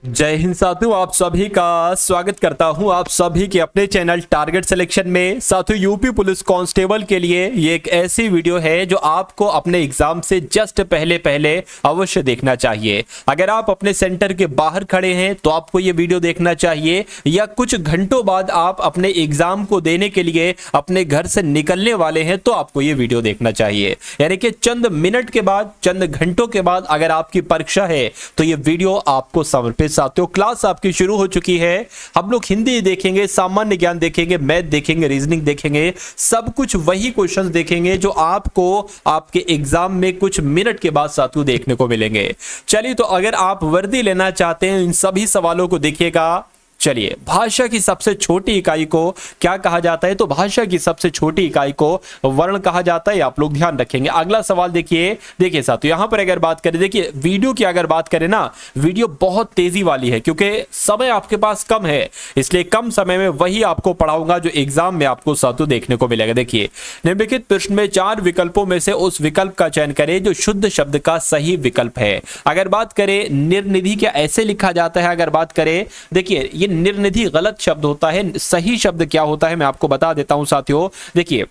जय हिंद साथियों, आप सभी का स्वागत करता हूं आप सभी के अपने चैनल टारगेट सिलेक्शन में। साथियों, यूपी पुलिस कांस्टेबल के लिए ये एक ऐसी वीडियो है जो आपको अपने एग्जाम से जस्ट पहले अवश्य देखना चाहिए। अगर आप अपने सेंटर के बाहर खड़े हैं तो आपको ये वीडियो देखना चाहिए, या कुछ घंटों बाद आप अपने एग्जाम को देने के लिए अपने घर से निकलने वाले हैं तो आपको ये वीडियो देखना चाहिए। यानी कि चंद मिनट के बाद, चंद घंटों के बाद अगर आपकी परीक्षा है तो ये वीडियो आपको समर्पित। साथियों, क्लास आपकी शुरू हो चुकी है। हम लोग हिंदी देखेंगे, सामान्य ज्ञान देखेंगे, मैथ देखेंगे, रीजनिंग देखेंगे, सब कुछ वही क्वेश्चंस देखेंगे जो आपको आपके एग्जाम में कुछ मिनट के बाद साथियों देखने को मिलेंगे। चलिए, तो अगर आप वर्दी लेना चाहते हैं इन सभी सवालों को देखिएगा। चलिए, भाषा की सबसे छोटी इकाई को क्या कहा जाता है? तो भाषा की सबसे छोटी इकाई को वर्ण कहा जाता है। आप लोग ध्यान रखेंगे। अगला सवाल देखिए साथियों, यहां पर अगर बात करें, देखिए वीडियो की अगर बात करें ना, वीडियो बहुत तेजी वाली है क्योंकि समय आपके पास कम है, इसलिए कम समय में वही आपको पढ़ाऊंगा जो एग्जाम में आपको साथियों देखने को मिलेगा। देखिए, निम्नलिखित प्रश्न में 4 विकल्पों में से उस विकल्प का चयन करें जो शुद्ध शब्द का सही विकल्प है। अगर बात करें निर्निधि, क्या ऐसे लिखा जाता है? अगर बात करें, देखिए ये निर्निधि गलत शब्द होता है। सही शब्द क्या होता है मैं आपको बता देता हूं साथियों। देखिए,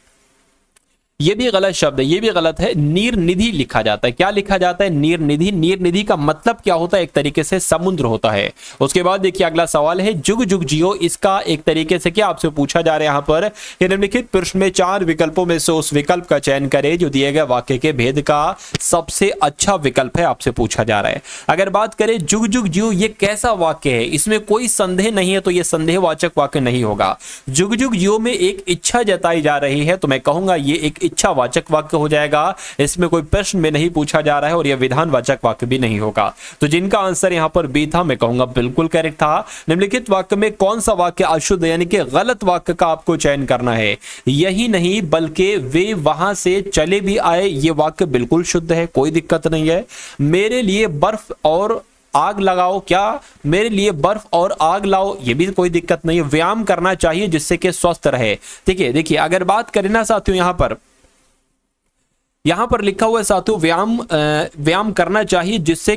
ये भी गलत शब्द है, ये भी गलत है। निर्निधि लिखा जाता है। क्या लिखा जाता है? निर्निधि। निर्निधि का मतलब क्या होता है? एक तरीके से समुद्र होता है। उसके बाद देखिए अगला सवाल है, जुग जुग जियो। इसका एक तरीके से क्या आपसे पूछा जा रहा है यहां पर, निम्नलिखित प्रश्न में 4 विकल्पों में से उस विकल्प का चयन करें जो दिए गए वाक्य के भेद का सबसे अच्छा विकल्प है, आपसे पूछा जा रहा है। अगर बात करें जुग जुग जियो, ये कैसा वाक्य है? इसमें कोई संदेह नहीं है तो यह संदेहवाचक वाक्य नहीं होगा। जुग जुग जियो में एक इच्छा जताई जा रही है तो मैं कहूंगा ये एक इच्छावाचक वाक्य हो जाएगा। इसमें कोई प्रश्न में नहीं पूछा जा रहा है और यह विधानवाचक वाक्य भी नहीं होगा। तो जिनका आंसर यहां पर बी था, मैं कहूंगा बिल्कुल करेक्ट था। निम्नलिखित वाक्य में कौन सा वाक्य अशुद्ध यानी कि गलत वाक्य का आपको चयन करना है? यही नहीं बल्कि वे वहां से चले भी आए, ये वाक्य बिल्कुल शुद्ध है, कोई दिक्कत नहीं है। मेरे लिए बर्फ और आग लगाओ, क्या मेरे लिए बर्फ और आग लाओ, ये भी कोई दिक्कत नहीं है। व्यायाम करना चाहिए जिससे कि स्वस्थ रहे। देखिए अगर बात करें ना साथियों, यहां पर लिखा हुआ है साथियों, व्यायाम करना चाहिए जिससे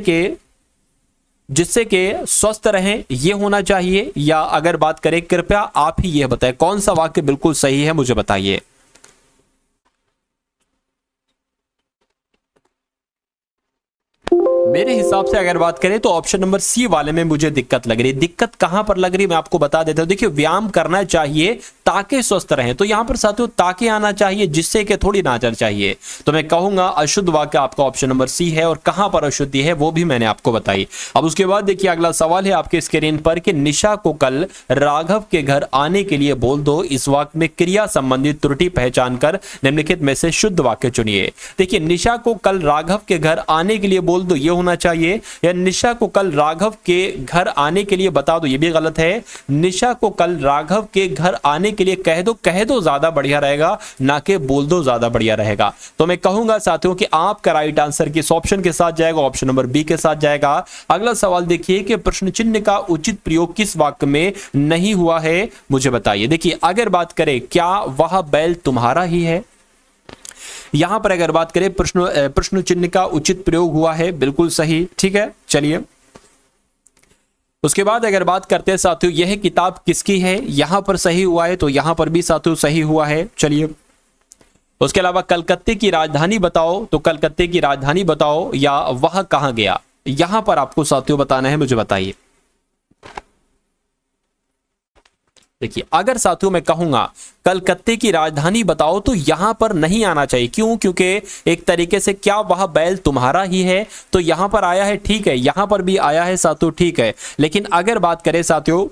कि स्वस्थ रहें, ये होना चाहिए। या अगर बात करें, कृपया आप ही यह बताएं कौन सा वाक्य बिल्कुल सही है, मुझे बताइए। मेरे हिसाब से अगर बात करें तो ऑप्शन नंबर सी वाले में मुझे दिक्कत लग रही है। दिक्कत कहां पर लग रही है मैं आपको बता देता हूं। देखिए, व्यायाम करना चाहिए ताकि स्वस्थ रहें, तो यहां पर साथियों ताकि आना चाहिए, जिससे कि थोड़ी ना आना चाहिए। तो मैं कहूंगा अशुद्ध वाक्य आपका ऑप्शन नंबर सी है, और कहां पर अशुद्धि है वो भी मैंने आपको बताई। अब उसके बाद देखिए अगला सवाल है आपके स्क्रीन पर कि निशा को कल राघव के घर आने के लिए बोल दो। इस वाक्य में क्रिया संबंधित त्रुटि पहचान कर निम्नलिखित में से शुद्ध वाक्य चुनिए। देखिए, निशा को कल राघव के घर आने के लिए बोल दो, ये होना चाहिए। या निशा को कल राघव के घर आने के लिए बता दो, ये भी गलत है। निशा को कल राघव के घर आने के लिए कह दो ज्यादा बढ़िया रहेगा, ना कि बोल दो ज्यादा बढ़िया रहेगा। तो मैं कहूंगा साथियों कि आपका राइट आंसर किस ऑप्शन के साथ जाएगा? ऑप्शन नंबर बी के साथ जाएगा। अगला सवाल देखिए कि प्रश्न चिन्ह का उचित प्रयोग किस वाक्य में नहीं हुआ है, मुझे बताइए। देखिए, अगर बात करें, क्या वह बैल तुम्हारा ही है, यहां पर अगर बात करें प्रश्न चिन्ह का उचित प्रयोग हुआ है, बिल्कुल सही, ठीक है। चलिए, उसके बाद अगर बात करते हैं साथियों, यह किताब किसकी है, यहां पर सही हुआ है तो यहां पर भी साथियों सही हुआ है। चलिए, उसके अलावा कलकत्ते की राजधानी बताओ, तो कलकत्ते की राजधानी बताओ। या वह कहां गया, यहां पर आपको साथियों बताना है, मुझे बताइए। देखिए, अगर साथियों मैं कहूंगा कलकत्ते की राजधानी बताओ तो यहां पर नहीं आना चाहिए। क्यों? क्योंकि एक तरीके से क्या वह बैल तुम्हारा ही है, तो यहां पर आया है, ठीक है, यहां पर भी आया है साथियों, ठीक है। लेकिन अगर बात करें साथियों,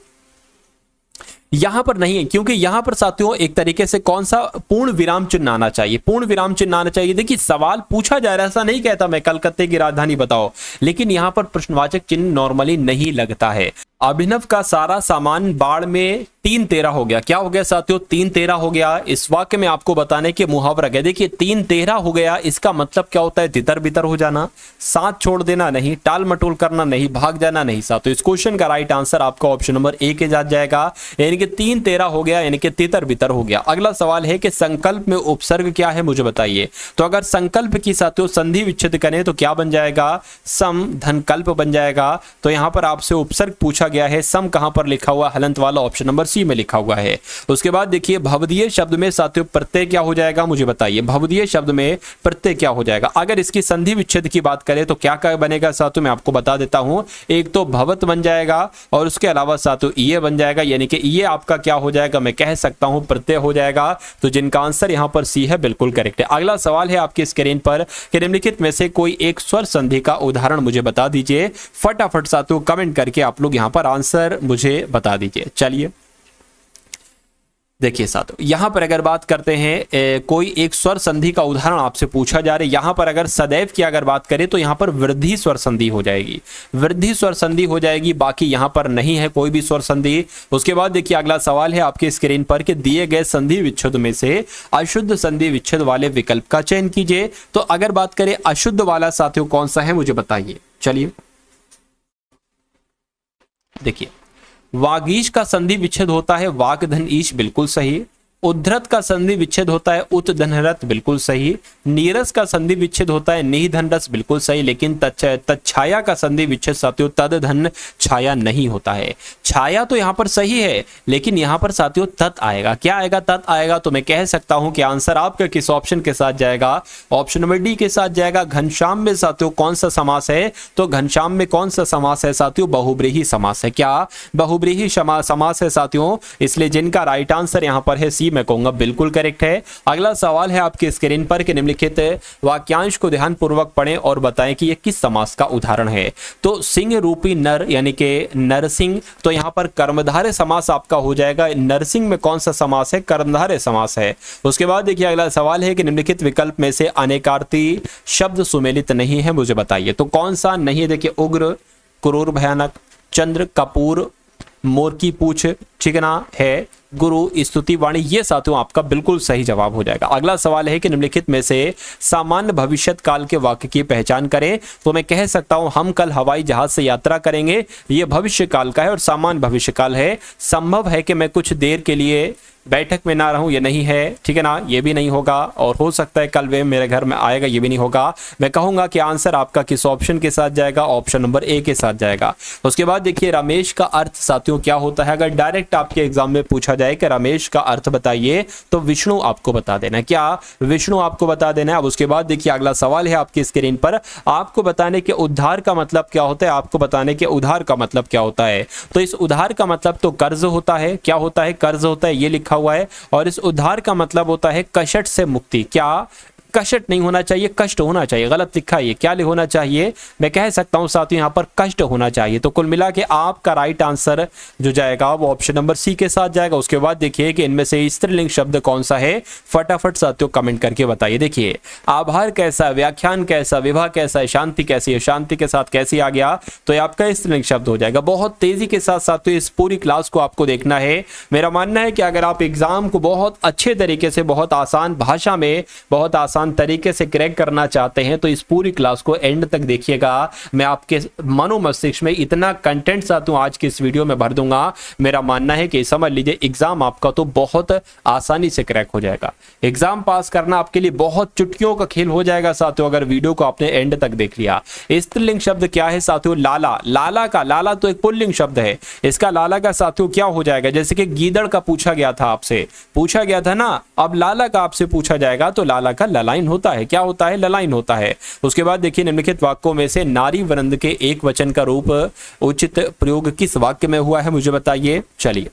यहां पर नहीं है, क्योंकि यहां पर साथियों एक तरीके से कौन सा पूर्ण विराम चिन्ह आना चाहिए, पूर्ण विराम चिन्ह आना चाहिए। देखिए, सवाल पूछा जा रहा है, ऐसा नहीं कहता मैं कलकत्ते की राजधानी बताओ, लेकिन यहां पर प्रश्नवाचक चिन्ह नॉर्मली नहीं लगता है। अभिनव का सारा सामान बाढ़ में 3-13 हो गया। क्या हो गया साथियों? 3-13 हो गया। इस वाक्य में आपको बताने के मुहावरा है। देखिए 3-13 हो गया, इसका मतलब क्या होता है? तितर बितर हो जाना, साथ छोड़ देना नहीं, टाल मटोल करना नहीं, भाग जाना नहीं साथियों। इस क्वेश्चन का राइट आंसर आपका ऑप्शन नंबर ए के साथ जाएगा, यानी कि 3-13 हो गया, यानी कि तितर बितर हो गया। अगला सवाल है कि संकल्प में उपसर्ग क्या है, मुझे बताइए। तो अगर संकल्प की साथियों संधि विच्छेद करें तो क्या बन जाएगा? सम धन कल्प बन जाएगा। तो यहां पर आपसे उपसर्ग पूछा गया है, सम कहां पर लिखा हुआ? हलंत वाला ऑप्शन नंबर सी में लिखा हुआ है। उसके बाद देखिए भवदीय शब्द में साथियों प्रत्यय क्या हो जाएगा, मुझे बताइए। भवदीय शब्द में प्रत्यय क्या हो जाएगा? अगर इसकी संधि विच्छेद की बात करें तो क्या क्या बनेगा साथियों, मैं आपको बता देता हूं। एक तो भवत बन जाएगा और उसके अलावा साथियों ये बन जाएगा, यानी कि ये आपका क्या हो जाएगा, मैं कह सकता हूं प्रत्यय हो जाएगा। तो जिनका आंसर यहां पर सी है बिल्कुल करेक्ट है। अगला सवाल है आपकी स्क्रीन पर कि निम्नलिखित में से कोई एक स्वर संधि का उदाहरण मुझे बता दीजिए। फटाफट साथियों कमेंट करके आप लोग यहां पर आंसर मुझे बता दीजिए। चलिए देखिए साथियों, यहां पर अगर बात करते हैं कोई एक स्वर संधि का उदाहरण आपसे पूछा जा रहा है। यहां पर अगर सदैव की अगर बात करें तो यहां पर वृद्धि स्वर संधि हो जाएगी, वृद्धि स्वर संधि हो जाएगी, बाकी यहां पर नहीं है कोई भी स्वर संधि। उसके बाद देखिए अगला सवाल है आपके स्क्रीन पर कि दिए गए संधि विच्छेद में से अशुद्ध संधि विच्छेद वाले विकल्प का चयन कीजिए। तो अगर बात करें अशुद्ध वाला साथियों कौन सा है, मुझे बताइए। चलिए देखिए वागीश का संधि विच्छेद होता है वाक धन ईश, बिल्कुल सही। उद्धृत का संधि विच्छेद होता है उत धनरत, बिल्कुल सही। नीरस का संधि विच्छेद होता है निह धन रस, बिल्कुल सही। लेकिन तत्छाया का संधि विच्छेद साथियों तद धन छाया नहीं होता है। छाया तो यहां पर सही है, लेकिन यहां पर साथियों तत् आएगा। क्या आएगा? तत् आएगा। तो मैं कह सकता हूं कि आंसर आपका किस ऑप्शन के साथ जाएगा? ऑप्शन नंबर डी के साथ जाएगा। घनश्याम में साथियों कौन सा समास है? तो घनश्याम में कौन सा समास है साथियों? बहुब्रीहि समास है। क्या बहुब्रीहि समास है साथियों? इसलिए जिनका राइट आंसर यहां पर है सी, मैं कहूंगा बिल्कुल करेक्ट है। अगला सवाल है आपके स्क्रीन पर कि निम्नलिखित वाक्यांश को ध्यानपूर्वक पढ़ें और बताएं कि यह किस समास का उदाहरण है। तो सिंह रूपी नर यानी कि नरसिंह, तो यहां पर कर्मधारय समास आपका हो जाएगा। नरसिंह में कौन सा समास है? कर्मधारय समास है। उसके बाद देखिए अगला सवाल है कि निम्नलिखित विकल्प में से अनेकार्थी शब्द सुमेलित नहीं है, मुझे बताइए। तो कौन सा नहीं है? देखिए उग्र, क्रूर, भयानक, चंद्र, कपूर, मोर की पूछ, चिकना है, गुरु, स्तुति, वाणी, ये साथियों आपका बिल्कुल सही जवाब हो जाएगा। अगला सवाल है कि निम्नलिखित में से सामान्य भविष्यत काल के वाक्य की पहचान करें। तो मैं कह सकता हूं हम कल हवाई जहाज से यात्रा करेंगे, ये भविष्य काल का है और सामान्य भविष्य काल है। संभव है कि मैं कुछ देर के लिए बैठक में ना रहूं, ये नहीं है, ठीक है ना, ये भी नहीं होगा। और हो सकता है कल वे मेरे घर में आएगा, ये भी नहीं होगा। मैं कहूंगा कि आंसर आपका किस ऑप्शन के साथ जाएगा? ऑप्शन नंबर ए के साथ जाएगा। उसके बाद देखिए रमेश का अर्थ साथियों क्या होता है? अगर डायरेक्ट आपके एग्जाम में पूछा जाए कि रमेश का अर्थ बताइए तो विष्णु आपको बता देना है। क्या विष्णु आपको बता देना है? अब उसके बाद देखिए अगला सवाल है आपकी स्क्रीन पर, आपको बताने के उद्धार का मतलब क्या होता है? आपको बताने के उधार का मतलब क्या होता है? तो इस उधार का मतलब तो कर्ज होता है। क्या होता है? कर्ज होता है, ये लिखा हुआ है। और इस उद्धार का मतलब होता है कषट से मुक्ति। क्या कष्ट नहीं होना चाहिए, कष्ट होना चाहिए, गलत लिखा है। क्या होना चाहिए? मैं कह सकता हूं साथियों यहां पर कष्ट होना चाहिए। तो कुल मिला के आपका राइट आंसर जो जाएगा वो ऑप्शन नंबर सी के साथ जाएगा। उसके बाद देखिए कि इनमें से स्त्रीलिंग शब्द कौन सा है, फटाफट साथियों कमेंट करके बताइए। देखिए आभार कैसा, व्याख्यान कैसा, विवाह कैसा है, शांति कैसी है, शांति के साथ कैसी आ गया, तो ये आपका स्त्रीलिंग शब्द हो जाएगा। बहुत तेजी के साथ साथियों इस पूरी क्लास को आपको देखना है। मेरा मानना है कि अगर आप एग्जाम को बहुत अच्छे तरीके से, बहुत आसान भाषा में, बहुत आसान तरीके से क्रैक करना चाहते हैं तो इस पूरी क्लास को एंड तक देखिएगा। मैं आपके मनो मस्तिष्क में इतना कंटेंट साथियों आज के इस वीडियो में भर दूंगा, मेरा मानना है कि समझ लीजिए एग्जाम आपका तो बहुत आसानी से क्रैक हो जाएगा। एग्जाम पास करना आपके लिए बहुत चुटकियों का खेल हो जाएगा साथियों, अगर वीडियो को आपने एंड तक देख लिया। स्त्रीलिंग शब्द क्या है साथियों? लाला। लाला का, लाला तो एक पुल्लिंग शब्द है, इसका लाला का साथियों क्या हो जाएगा? जैसे कि गीदड़ का पूछा गया था, आपसे पूछा गया था ना, अब लाला का आपसे पूछा जाएगा तो लाला का ललाइन होता है। क्या होता है? ललाइन होता है। उसके बाद देखिए निम्नलिखित वाक्यों में से नारी वृंद के एक वचन का रूप उचित प्रयोग किस वाक्य में हुआ है, मुझे बताइए। चलिए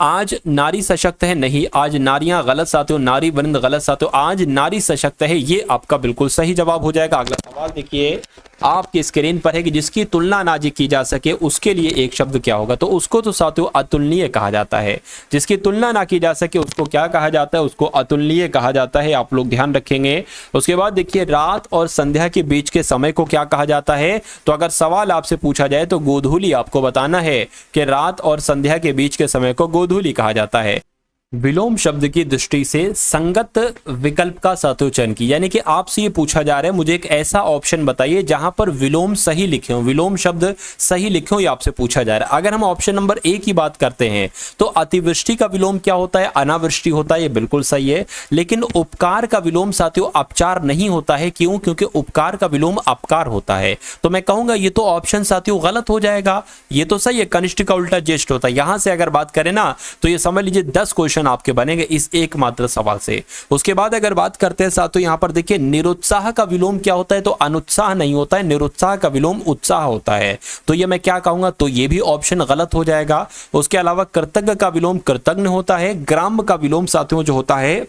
आज नारी सशक्त है, नहीं, आज नारियां गलत साथियों, नारी वृंद गलत साथियों, आज नारी सशक्त है, ये आपका बिल्कुल सही जवाब हो जाएगा। अगला सवाल देखिए आपकी स्क्रीन पर है कि जिसकी तुलना ना जी की जा सके उसके लिए एक शब्द क्या होगा, तो उसको तो साथियों अतुलनीय कहा जाता है। जिसकी तुलना ना की जा सके उसको क्या कहा जाता है, उसको अतुलनीय कहा जाता है, आप लोग ध्यान रखेंगे। उसके बाद देखिए रात और संध्या के बीच के समय को क्या कहा जाता है, तो अगर सवाल आपसे पूछा जाए तो गोधूली आपको बताना है कि रात और संध्या के बीच के समय को गोधूली कहा जाता है। विलोम शब्द की दृष्टि से संगत विकल्प का साथियों चयन की, यानी कि आपसे ये पूछा जा रहा है मुझे एक ऐसा ऑप्शन बताइए जहां पर विलोम सही लिखे हो, विलोम शब्द सही लिखे हो, ये आपसे पूछा जा रहा है। अगर हम ऑप्शन नंबर ए की बात करते हैं तो अतिवृष्टि का विलोम क्या होता है, अनावृष्टि होता है, ये बिल्कुल सही है। लेकिन उपकार का विलोम साथियों अपचार नहीं होता है, क्यों, क्योंकि उपकार का विलोम अपकार होता है। तो मैं कहूंगा ये तो ऑप्शन साथियों गलत हो जाएगा। ये तो सही है, कनिष्ठ का उल्टा ज्येष्ठ होता है। यहां से अगर बात करें ना तो ये समझ लीजिए 10 क्वेश्चन आपके बनेंगे इस एकमात्र सवाल से। उसके बाद अगर बात करते हैं साथियों यहां पर देखिए निरुत्साह का विलोम क्या होता है, तो अनुत्साह नहीं होता है, निरुत्साह का विलोम उत्साह होता है। तो ये मैं क्या कहूंगा, तो ये भी ऑप्शन गलत हो जाएगा। उसके अलावा कृतज्ञ का विलोम कृतज्ञ होता है। ग्राम्य का विलोम साथियों जो होता है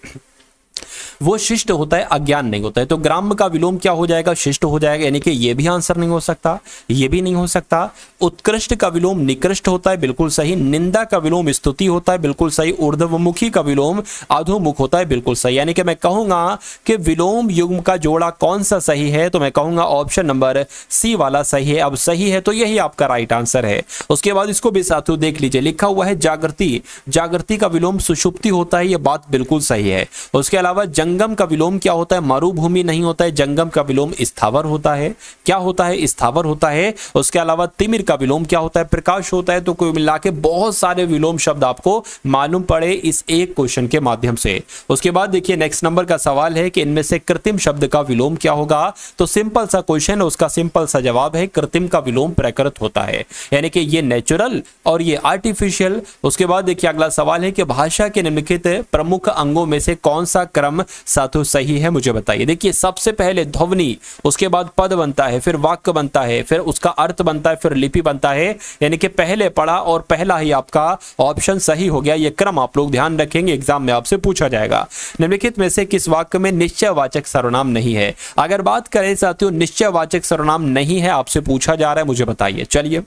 वो शिष्ट होता है, अज्ञान नहीं होता है। तो ग्राम्य का विलोम क्या हो जाएगा, शिष्ट हो जाएगा, यानी कि ये भी आंसर नहीं हो सकता, ये भी नहीं हो सकता। उत्कृष्ट का विलोम निकृष्ट होता है, बिल्कुल सही। निंदा का विलोम स्तुति होता है, बिल्कुल सही। ऊर्ध्वमुखी का विलोम अधोमुख होता है, बिल्कुल सही। यानी कि मैं कहूंगा कि विलोम युग्म का जोड़ा कौन सा सही है, तो मैं कहूंगा ऑप्शन नंबर सी वाला सही है। अब सही है तो यही आपका राइट आंसर है। उसके बाद इसको भी साथियों देख लीजिए, लिखा हुआ है जागृति, जागृति का विलोम सुषुप्ति होता है, ये बात बिल्कुल सही है। उसके अलावा जंगम का विलोम क्या होता है, मरुभूमि नहीं होता है, जंगम का विलोम स्थावर होता है। क्या होता है, स्थावर होता है। उसके अलावा तिमिर का विलोम क्या होता है, प्रकाश होता है। तो कोई मिला के बहुत सारे विलोम शब्द आपको मालूम पड़े इस एक क्वेश्चन के माध्यम से। उसके बाद देखिए नेक्स्ट नंबर का सवाल है कि इनमें से कृत्रिम शब्द का विलोम क्या होगा, तो सिंपल सा क्वेश्चन है, उसका सिंपल सा जवाब है कृत्रिम का विलोम प्राकृत होता है, यानी कि ये नेचुरल और ये आर्टिफिशियल। उसके बाद देखिए अगला सवाल है कि भाषा के निम्नलिखित प्रमुख अंगों में से कौन सा क्रम साथियों सही है, मुझे बताइए। देखिए सबसे पहले ध्वनि, उसके बाद पद बनता है, फिर वाक्य बनता है, फिर उसका अर्थ बनता है, फिर लिपि बनता है, यानी कि पहले पढ़ा और पहला ही आपका ऑप्शन सही हो गया। ये क्रम आप लोग ध्यान रखेंगे, एग्जाम में आपसे पूछा जाएगा। निम्नलिखित में से किस वाक्य में निश्चयवाचक सर्वनाम नहीं है। अगर बात करें साथियों निश्चयवाचक सर्वनाम नहीं है, आपसे पूछा जा रहा है, मुझे बताइए। चलिए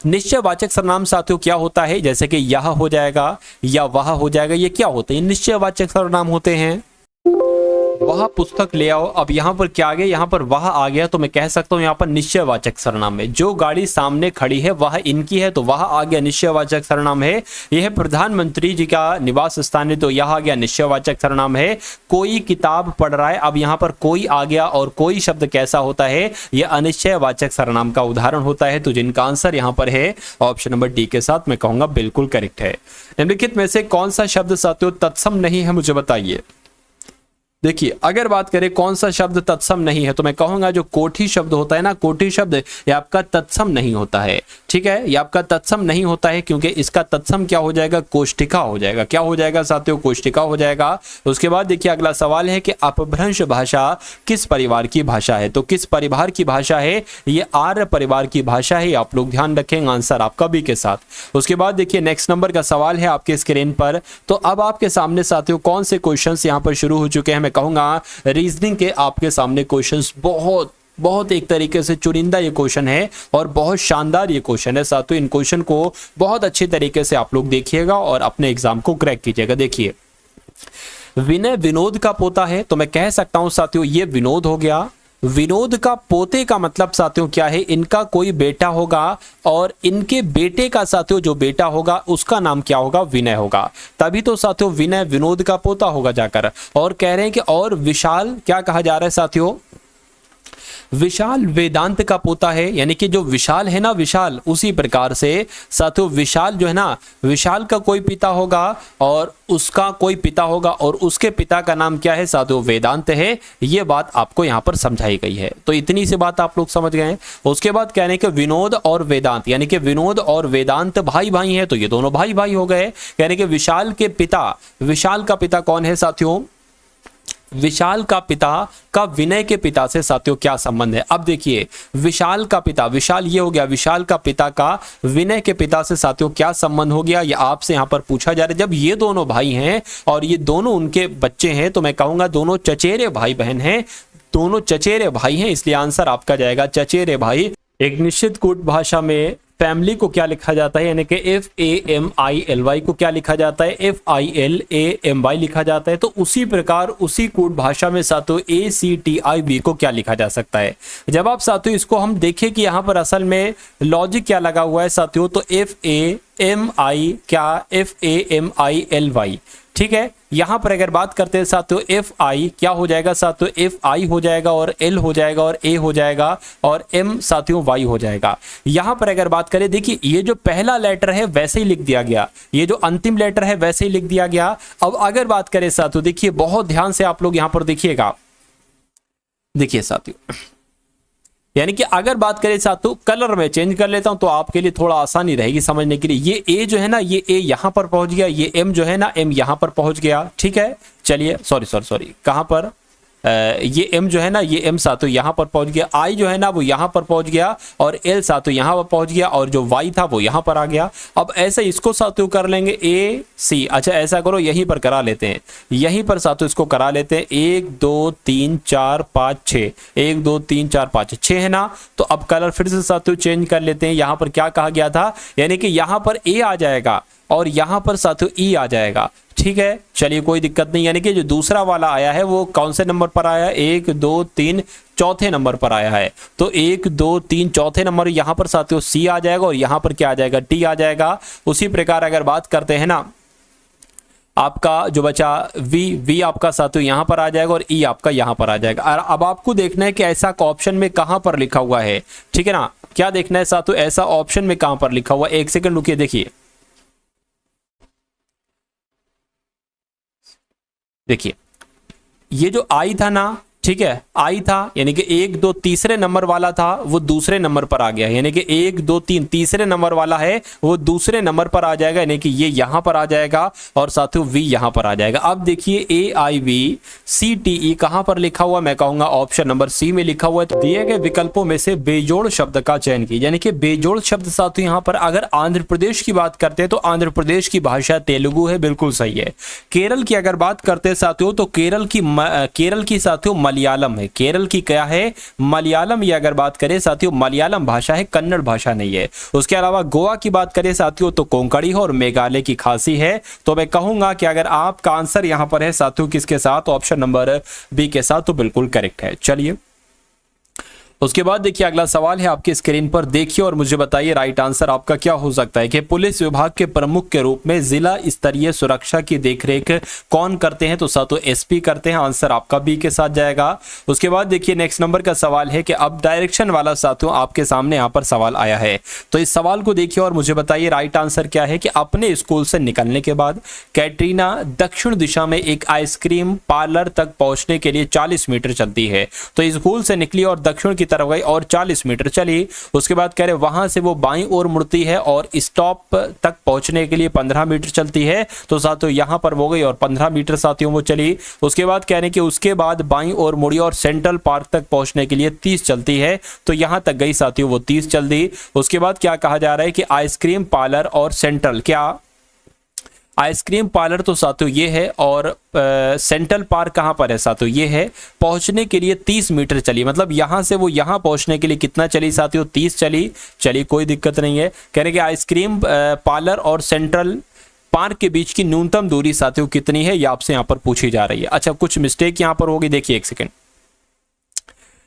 निश्चयवाचक सर्वनाम साथियों क्या होता है, जैसे कि यह हो जाएगा या वह हो जाएगा, ये क्या होते हैं, निश्चयवाचक सर्वनाम होते हैं। वह पुस्तक ले आओ, अब यहां पर क्या आ गया, यहां पर वह आ गया, तो मैं कह सकता हूं यहां पर निश्चयवाचक सर्वनाम है। जो गाड़ी सामने खड़ी है वह इनकी है, तो वह आ गया निश्चयवाचक सर्वनाम है। यह प्रधानमंत्री जी का निवास स्थान है, तो यह आ गया निश्चयवाचक सर्वनाम है। कोई किताब पढ़ रहा है, अब यहां पर कोई आ गया और कोई शब्द कैसा होता है, यह अनिश्चयवाचक सर्वनाम का उदाहरण होता है। तो जिनका आंसर यहां पर है ऑप्शन नंबर डी के साथ मैं कहूंगा बिल्कुल करेक्ट है। निम्नलिखित में से कौन सा शब्द साथियों तत्सम नहीं है, मुझे बताइए। देखिए अगर बात करें कौन सा शब्द तत्सम नहीं है, तो मैं कहूंगा जो कोठी शब्द होता है ना, कोठी शब्द ये आपका तत्सम नहीं होता है। ठीक है, ये आपका तत्सम नहीं होता है क्योंकि इसका तत्सम क्या हो जाएगा, कोष्ठिका हो जाएगा। क्या हो जाएगा साथियों, कोष्ठिका हो जाएगा। उसके बाद देखिए अगला सवाल है कि अपभ्रंश भाषा किस परिवार की भाषा है, तो किस परिवार की भाषा है, ये आर्य परिवार की भाषा है। आप लोग ध्यान रखेंगे, आंसर आपका बी के साथ। उसके बाद देखिए नेक्स्ट नंबर का सवाल है आपके स्क्रीन पर। तो अब आपके सामने साथियों कौन से क्वेश्चंस यहां पर शुरू हो चुके हैं, मैं कहूंगा रीजनिंग के आपके सामने क्वेश्चंस बहुत एक तरीके से चुनिंदा ये क्वेश्चन है और बहुत शानदार ये क्वेश्चन है साथियों। इन क्वेश्चन को बहुत अच्छे तरीके से आप लोग देखिएगा और अपने एग्जाम को क्रैक कीजिएगा। देखिए विनय विनोद का पोता है, तो मैं कह सकता हूं साथियों ये विनोद हो गया। विनोद का पोते का मतलब साथियों क्या है, इनका कोई बेटा होगा और इनके बेटे का साथियों जो बेटा होगा उसका नाम क्या होगा, विनय होगा। तभी तो साथियों विनय विनोद का पोता होगा जाकर। और कह रहे हैं कि और विशाल क्या कहा जा रहा है साथियों, विशाल वेदांत का पोता है, यानी कि जो विशाल है ना, विशाल उसी प्रकार से साथियों विशाल जो है ना, विशाल का कोई पिता होगा और उसका कोई पिता होगा और उसके पिता का नाम क्या है साथियों, वेदांत है। ये बात आपको यहाँ पर समझाई गई है, तो इतनी सी बात आप लोग समझ गए। उसके बाद कहने के विनोद और वेदांत, यानी कि विनोद और वेदांत भाई भाई हैं, तो ये दोनों भाई भाई हो गए। यानी कि विशाल के पिता, विशाल का पिता कौन है साथियों, विशाल का पिता का विनय के पिता से साथियों क्या संबंध है। अब देखिए विशाल का पिता, विशाल ये हो गया, विशाल का पिता का विनय के पिता से साथियों क्या संबंध हो गया, ये आपसे यहां पर पूछा जा रहा है। जब ये दोनों भाई हैं और ये दोनों उनके बच्चे हैं, तो मैं कहूंगा दोनों चचेरे भाई बहन हैं। दोनों चचेरे भाई हैं, इसलिए आंसर आपका जाएगा चचेरे भाई। एक निश्चित कूट भाषा में फैमिली को क्या लिखा जाता है, यानी कि FAMILY को क्या लिखा जाता है, FILAMY लिखा जाता है। तो उसी प्रकार उसी कूट भाषा में साथियों ACTIV को क्या लिखा जा सकता है। जब आप साथियों इसको हम देखें कि यहाँ पर असल में लॉजिक क्या लगा हुआ है साथियों, तो FAMI क्या FAMILY, ठीक है। यहां पर अगर बात करते हैं साथियों FI क्या हो जाएगा साथियों, FI हो जाएगा और L हो जाएगा और A हो जाएगा और M साथियों Y हो जाएगा। यहां पर अगर बात करें, देखिए ये जो पहला लेटर है वैसे ही लिख दिया गया, ये जो अंतिम लेटर है वैसे ही लिख दिया गया। अब अगर बात करें साथियों, देखिए बहुत ध्यान से आप लोग यहां पर देखिएगा, देखिए साथियों, यानी कि अगर बात करें साथियों कलर में चेंज कर लेता हूं तो आपके लिए थोड़ा आसानी रहेगी समझने के लिए। ये ए जो है ना, ये ए यहां पर पहुंच गया, ये एम जो है ना, एम यहां पर पहुंच गया, ठीक है। चलिए सॉरी कहां पर, ये एम जो है ना, ये एम साथियों यहां पर पहुंच गया, आई जो है ना वो यहां पर पहुंच गया और एल साथियों यहां पर पहुंच गया और जो वाई था वो यहां पर आ गया। अब ऐसे इसको साथियों कर लेंगे ए सी। अच्छा ऐसा करो, यहीं पर करा लेते हैं, यहीं पर साथियों इसको करा लेते हैं। 1 2 3 4 5 6, 1 2 3 4 5 6 है ना। तो अब कलर फिर से साथियों चेंज कर लेते हैं। यहां पर क्या कहा गया था, यानी कि यहां पर ए आ जाएगा और यहां पर साथियों ई आ जाएगा, ठीक है। चलिए कोई दिक्कत नहीं, यानी कि जो दूसरा वाला आया है वो कौन से नंबर पर आया है, 1 2 3 चौथे नंबर पर आया है। तो 1 2 3 चौथे नंबर यहां पर साथियों सी आ जाएगा और यहां पर क्या आ जाएगा, टी आ जाएगा। उसी प्रकार अगर बात करते हैं ना, आपका जो बचा वी आपका साथियों यहां पर आ जाएगा और ई आपका यहां पर आ जाएगा। और अब आपको देखना है कि ऐसा ऑप्शन में कहां पर लिखा हुआ है, ठीक है ना। क्या देखना है साथियों, ऐसा ऑप्शन में कहां पर लिखा हुआ है। एक सेकंड रुकिए, देखिए देखिए ये जो आई था ना, ठीक है, आई था यानी कि 1 2 तीसरे नंबर वाला था वो दूसरे नंबर पर आ गया, यानी कि 1 2 3 तीसरे नंबर वाला है वो दूसरे नंबर पर आ जाएगा, यानी कि ये यहां पर आ जाएगा और साथियों वी यहां पर आ जाएगा। अब देखिए AIVCTE कहां पर लिखा हुआ, मैं कहूंगा ऑप्शन नंबर सी में लिखा हुआ है। तो दिए गए विकल्पों में से बेजोड़ शब्द का चयन कीजिए, यानी कि बेजोड़ शब्द साथियों यहां पर अगर आंध्र प्रदेश की बात करते हैं तो आंध्र प्रदेश की भाषा तेलुगु है, बिल्कुल सही है। केरल की अगर बात करते हैं साथियों तो केरल की साथियों मलयालम है, केरल की क्या है, मलयालम। ये अगर बात करें साथियों मलयालम भाषा है, कन्नड़ भाषा नहीं है। उसके अलावा गोवा की बात करें साथियों तो कोंकणी है और मेघालय की खासी है। तो मैं कहूंगा कि अगर आपका आंसर यहां पर है साथियों किसके साथ, ऑप्शन नंबर बी के साथ, तो बिल्कुल करेक्ट है। चलिए उसके बाद देखिए अगला सवाल है आपकी स्क्रीन पर, देखिए और मुझे बताइए राइट आंसर आपका क्या हो सकता है कि पुलिस विभाग के प्रमुख के रूप में जिला स्तरीय सुरक्षा की देखरेख कौन करते हैं, तो साथियों एसपी करते हैं। आंसर आपका बी के साथ जाएगा। उसके बाद देखिए नेक्स्ट नंबर का सवाल है कि अब डायरेक्शन वाला साथियों आपके सामने यहाँ पर सवाल आया है, तो इस सवाल को देखिए और मुझे बताइए राइट आंसर क्या है कि अपने स्कूल से निकलने के बाद कैटरीना दक्षिण दिशा में एक आइसक्रीम पार्लर तक पहुंचने के लिए 40 मीटर चलती है। तो स्कूल से निकली और दक्षिण की तरफ गई और 40 मीटर चली। उसके बाद कह रहे वहां से वो बाईं ओर मुड़ती है और स्टॉप तक पहुंचने के लिए 15 मीटर चलती है। तो साथियों यहां पर वो गई और 15 मीटर साथियों वो चली। उसके बाद कह रहे कि उसके बाद बाईं ओर मुड़ी और सेंट्रल पार्क तक पहुंचने के लिए 30 चलती है। तो यहां तक गई साथियों वो 30 चल दी। उसके बाद क्या कहा जा रहा है कि आइसक्रीम पार्लर और सेंट्रल, क्या आइसक्रीम पार्लर तो साथियों ये है और सेंट्रल पार्क कहां पर है साथियों ये है, पहुंचने के लिए 30 मीटर चली। मतलब यहां से वो यहां पहुंचने के लिए कितना चली साथियों, 30 चली। चलिए कोई दिक्कत नहीं है। कह रहे कि आइसक्रीम पार्लर और सेंट्रल पार्क के बीच की न्यूनतम दूरी साथियों कितनी है, ये आपसे यहां पर पूछी जा रही है। अच्छा कुछ मिस्टेक यहां पर होगी, देखिए एक सेकेंड।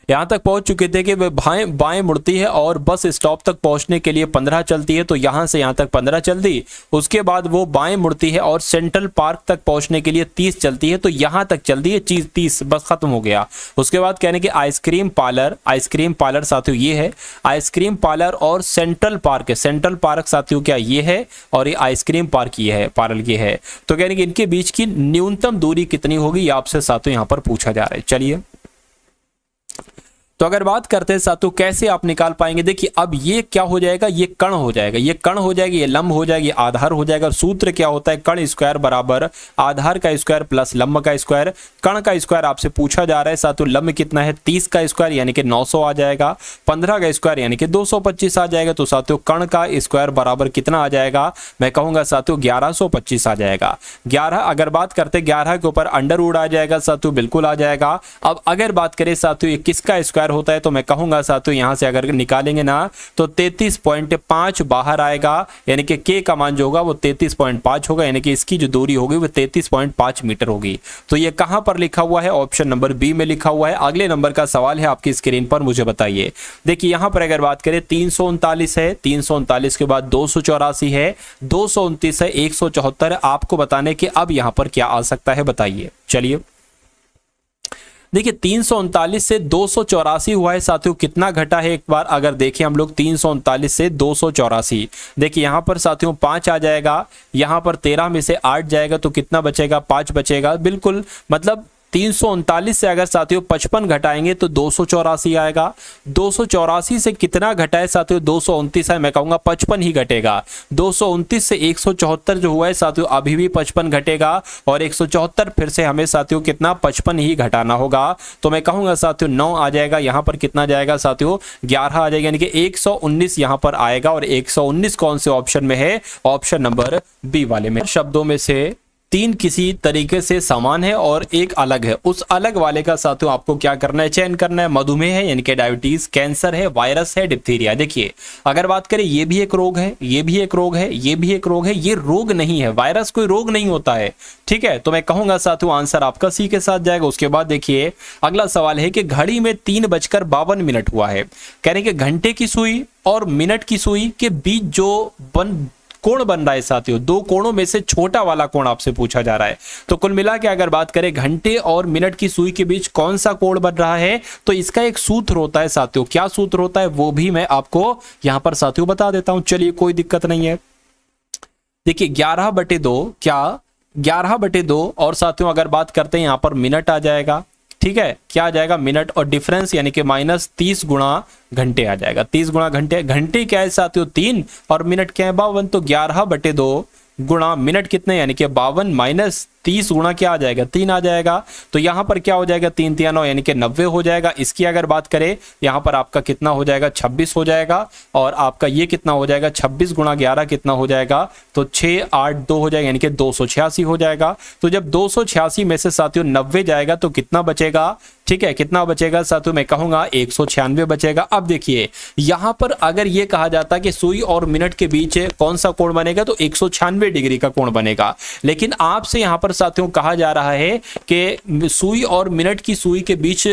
यहां तक पहुंच चुके थे कि वे बाएं मुड़ती है और बस स्टॉप तक पहुंचने के लिए 15 चलती है। तो यहां से यहां तक 15 चल दी। उसके बाद वो बाएं मुड़ती है और सेंट्रल पार्क तक पहुंचने के लिए 30 चलती है। तो यहां तक चल दी है चीज 30, बस खत्म हो गया। उसके बाद कहने कि आइसक्रीम पार्लर साथियों ये है, आइसक्रीम पार्लर और सेंट्रल पार्क है। सेंट्रल पार्क साथियों क्या ये है और ये आइसक्रीम पार्क ये है, पार्लर ये है। तो कहने कि इनके बीच की न्यूनतम दूरी कितनी होगी, ये आपसे साथियों यहां पर पूछा जा रहा है। चलिए तो अगर बात करते हैं साथियों कैसे आप निकाल पाएंगे, देखिए अब ये क्या हो जाएगा, ये कण हो जाएगा, ये कण हो जाएगी, ये लंब हो जाएगी, आधार हो जाएगा। सूत्र क्या होता है, कण स्क्वायर बराबर आधार का स्क्वायर प्लस लंब का स्क्वायर। कण का स्क्वायर आपसे पूछा जा रहा है साथियों, लंब कितना है 30 का स्क्वायर यानी कि 900 आ जाएगा, 15 का स्क्वायर यानी कि 225 आ जाएगा। तो साथियों कण का स्क्वायर बराबर कितना आ जाएगा, मैं कहूंगा साथियों 1125 आ जाएगा। 11 अगर बात करते 11 के ऊपर अंडर रूट आ जाएगा साथियों, बिल्कुल आ जाएगा। अब अगर बात करें साथियों ये किसका स्क्वायर होता है, तो मैं कहूंगा साथियों यहां से अगर निकालेंगे ना तो 33.5 बाहर आएगा, यानी कि के का मान जो होगा वो 33.5 होगा, यानी कि इसकी जो दूरी होगी वो 33.5 मीटर होगी। तो ये कहां पर लिखा हुआ है, ऑप्शन नंबर बी में लिखा हुआ है। अगले नंबर का सवाल है आपकी स्क्रीन पर, मुझे बताइए। देखिए यहां पर अगर बात करें 339 है, 339 के बाद 284 है, 229 है, 174 है। आपको बताने कि अब यहां पर क्या आ सकता है, बताइए। चलिए देखिए 339 से 284 हुआ है साथियों, कितना घटा है एक बार अगर देखें हम लोग, 339 से 284। देखिए यहां पर साथियों 5 आ जाएगा, यहां पर 13 में से 8 जाएगा तो कितना बचेगा, 5 बचेगा। बिल्कुल मतलब 339 से अगर साथियों 55 घटाएंगे तो 284 आएगा। 284 से कितना घटा है साथियों, 229 है, मैं कहूंगा 55 ही घटेगा। 229 से 174 जो हुआ है साथियों अभी भी 55 घटेगा, और 174 फिर से हमें साथियों कितना 55 ही घटाना होगा। तो मैं कहूंगा साथियों 9 आ जाएगा, यहां पर कितना जाएगा साथियों 11 आ जाएगा, यानी कि 119 यहां पर आएगा। और 119 कौन से ऑप्शन में है, ऑप्शन नंबर बी वाले में। शब्दों में से 3 किसी तरीके से समान है और एक अलग है, उस अलग वाले का साथियों आपको क्या करना है, चयन करना है। मधुमेह है यानी कि डायबिटीज, कैंसर है, वायरस है, डिप्थीरिया। देखिए अगर बात करें ये भी एक रोग है, ये भी एक रोग है, ये भी एक रोग है, ये रोग नहीं है, वायरस कोई रोग नहीं होता है, ठीक है। तो मैं कहूंगा साथियों आंसर आपका सी के साथ जाएगा। उसके बाद देखिए अगला सवाल है कि घड़ी में 3:52 हुआ है, कह रहे हैं कि घंटे की सुई और मिनट की सुई के बीच जो कोण बन रहा है साथियों, 2 कोणों में से छोटा वाला कोण आपसे पूछा जा रहा है। तो कुल मिला के अगर बात करें घंटे और मिनट की सुई के बीच कौन सा कोण बन रहा है, तो इसका एक सूत्र होता है साथियों। क्या सूत्र होता है वो भी मैं आपको यहां पर साथियों बता देता हूं, चलिए कोई दिक्कत नहीं है। देखिए 11/2 क्या 11/2, और साथियों अगर बात करते हैं यहां पर मिनट आ जाएगा, ठीक है, क्या आ जाएगा मिनट, और डिफरेंस यानी कि -30 गुणा घंटे आ जाएगा। 30 गुणा घंटे, घंटे क्या है साथियों 3 और मिनट क्या है 52। तो 11/2 गुणा मिनट कितने यानी कि 52 माइनस 30 गुणा क्या आ जाएगा 3 आ जाएगा। तो यहां पर क्या हो जाएगा 3 3 9 यानी कि 90 हो जाएगा। इसकी अगर बात करें यहां पर आपका कितना हो जाएगा 26 हो जाएगा, और आपका ये कितना हो जाएगा 26 गुणा 11 कितना हो जाएगा, तो 682 हो जाएगा यानी कि 286 हो जाएगा। तो जब 286 में से साथियों 90 जाएगा तो कितना बचेगा, ठीक है, कितना बचेगा साथियों, मैं कहूंगा 196 बचेगा। अब देखिए यहां पर अगर ये कहा जाता कि सुई और मिनट के बीच कौन सा कोण बनेगा, तो 196 डिग्री का कोण बनेगा। लेकिन आपसे यहां पर साथियों कहा जा रहा है कि सुई और मिनट की सुई के बीच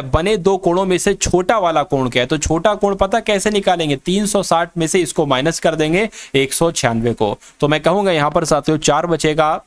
बने 2 कोणों में से छोटा वाला कोण क्या है। तो छोटा कोण पता कैसे निकालेंगे, 360 में से इसको माइनस कर देंगे 196 को। तो मैं कहूंगा यहां पर साथियों 4 बचेगा,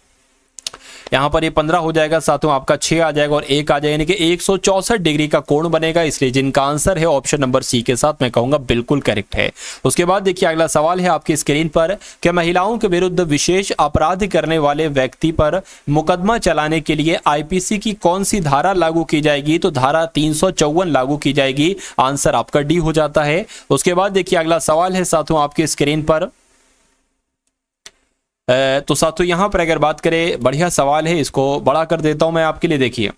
यहां पर ये 15 हो जाएगा साथियों, आपका 6 आ जाएगा और 1 आ जाएगा, यानी कि 164 डिग्री का कोण बनेगा। इसलिए जिनका आंसर है ऑप्शन नंबर सी के साथ मैं कहूंगा बिल्कुल करेक्ट है। उसके बाद देखिए अगला सवाल है आपकी स्क्रीन पर कि महिलाओं के विरुद्ध विशेष अपराध करने वाले व्यक्ति पर मुकदमा चलाने के लिए आईपीसी की कौन सी धारा लागू की जाएगी, तो धारा 354 लागू की जाएगी। आंसर आपका डी हो जाता है। उसके बाद देखिए अगला सवाल है साथियों आपकी स्क्रीन पर, तो साथियों यहां पर अगर बात करें, बढ़िया सवाल है, इसको बड़ा कर देता हूं मैं आपके लिए। देखिए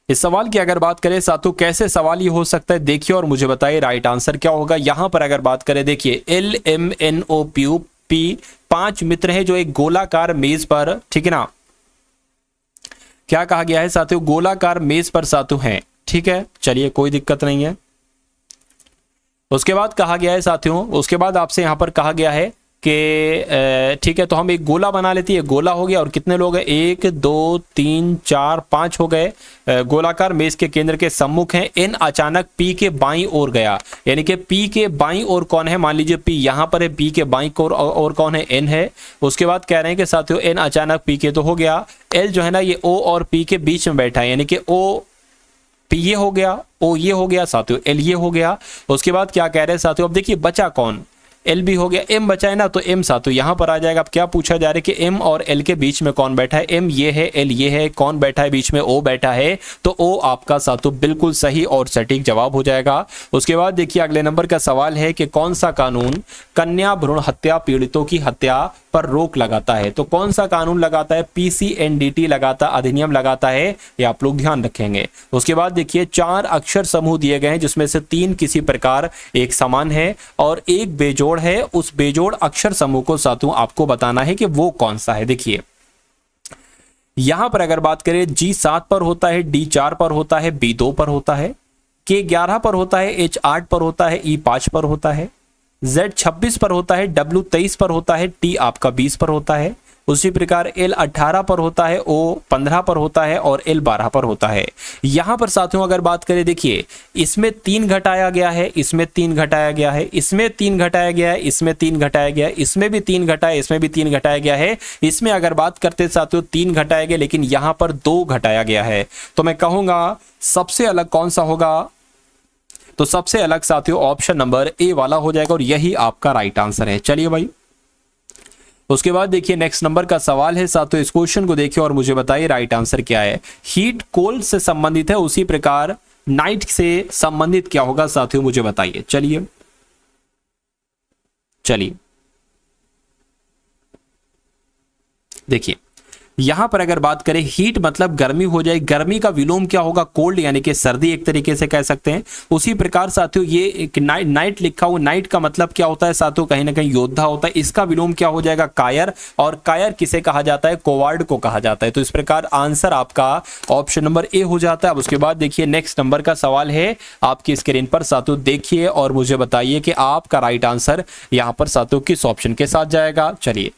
इस सवाल की अगर बात करें साथियों कैसे सवाल ये हो सकता है, देखिए और मुझे बताइए राइट आंसर क्या होगा। यहां पर अगर बात करें देखिए LMNOP 5 मित्र है जो एक गोलाकार मेज पर, ठीक है ना, क्या कहा गया है साथियों, गोलाकार मेज पर साथियों है, ठीक है, चलिए कोई दिक्कत नहीं है। उसके बाद कहा गया है साथियों, उसके बाद आपसे यहां पर कहा गया है कि ठीक है, तो हम एक गोला बना लेते हैं, गोला हो गया और कितने लोग हैं 1 2 3 4 5 हो गए। गोलाकार मेज के केंद्र के सम्मुख हैं, एन अचानक पी के बाईं ओर गया, यानी कि पी के बाईं ओर कौन है, मान लीजिए पी यहां पर है, पी के बाईं ओर कौन है, एन है। उसके बाद कह रहे हैं कि साथियों एन अचानक पी के तो हो गया, एल जो है ना ये ओ और पी के बीच में बैठा है, यानी कि ओ पी ये हो गया, ओ ये हो गया साथियों, एल ये हो गया। उसके बाद क्या कह रहे हैं साथियों, अब देखिए बचा कौन, एल भी हो गया, एम बचा है ना, तो एम साथियों यहाँ पर आ जाएगा। अब क्या पूछा जा रहा है कि एम और एल के बीच में कौन बैठा है, एम ये है, एल ये है, कौन बैठा है बीच में, ओ बैठा है, तो ओ आपका साथियों बिल्कुल सही और सटीक जवाब हो जाएगा। उसके बाद देखिए अगले नंबर का सवाल है कि कौन सा कानून कन्या भ्रूण हत्या पीड़ितों की हत्या पर रोक लगाता है, तो कौन सा कानून लगाता है, पीसीएनडीटी लगाता, अधिनियम लगाता है, ये आप लोग ध्यान रखेंगे। उसके बाद देखिए 4 अक्षर समूह दिए गए हैं जिसमें से 3 किसी प्रकार एक समान है और एक बेजोड़ है, उस बेजोड़ अक्षर समूह को साथियों आपको बताना है कि वो कौन सा है। देखिए यहां पर अगर बात करें G7 पर होता है, D4 पर होता है, B2 पर होता है, K11 पर होता है, H8 पर होता है, E5 पर होता है, Z26 पर होता है, W23 पर होता है, T आपका 20 पर होता है, उसी प्रकार L18 पर होता है, O15 पर होता है और L12 पर होता है। यहां पर साथियों अगर बात करें देखिए इसमें 3 घटाया गया है, इसमें 3 घटाया गया है, इसमें 3 घटाया गया है, इसमें 3 घटाया गया है, इसमें भी 3 घटाया, इसमें भी 3 घटाया गया है। इसमें अगर बात करते साथियों 3 घटाया गया लेकिन यहां पर 2 घटाया गया है, तो मैं कहूंगा सबसे अलग कौन सा होगा, तो सबसे अलग साथियों ऑप्शन नंबर ए वाला हो जाएगा और यही आपका राइट आंसर है। चलिए भाई उसके बाद देखिए नेक्स्ट नंबर का सवाल है साथियों, इस क्वेश्चन को देखिए और मुझे बताइए राइट आंसर क्या है। हीट कोल्ड से संबंधित है, उसी प्रकार नाइट से संबंधित क्या होगा साथियों मुझे बताइए। चलिए देखिए यहां पर अगर बात करें हीट मतलब गर्मी हो जाए, गर्मी का विलोम क्या होगा, कोल्ड यानी कि सर्दी एक तरीके से कह सकते हैं। उसी प्रकार साथियों ये एक नाइट लिखा हुआ, नाइट का मतलब क्या होता है साथियों, कहीं ना कहीं योद्धा होता है, इसका विलोम क्या हो जाएगा, कायर, और कायर किसे कहा जाता है, कोवार्ड को कहा जाता है। तो इस प्रकार आंसर आपका ऑप्शन नंबर ए हो जाता है। अब उसके बाद देखिए नेक्स्ट नंबर का सवाल है आपकी स्क्रीन पर साथियों, देखिए और मुझे बताइए कि आपका राइट आंसर यहां पर साथियों किस ऑप्शन के साथ जाएगा। चलिए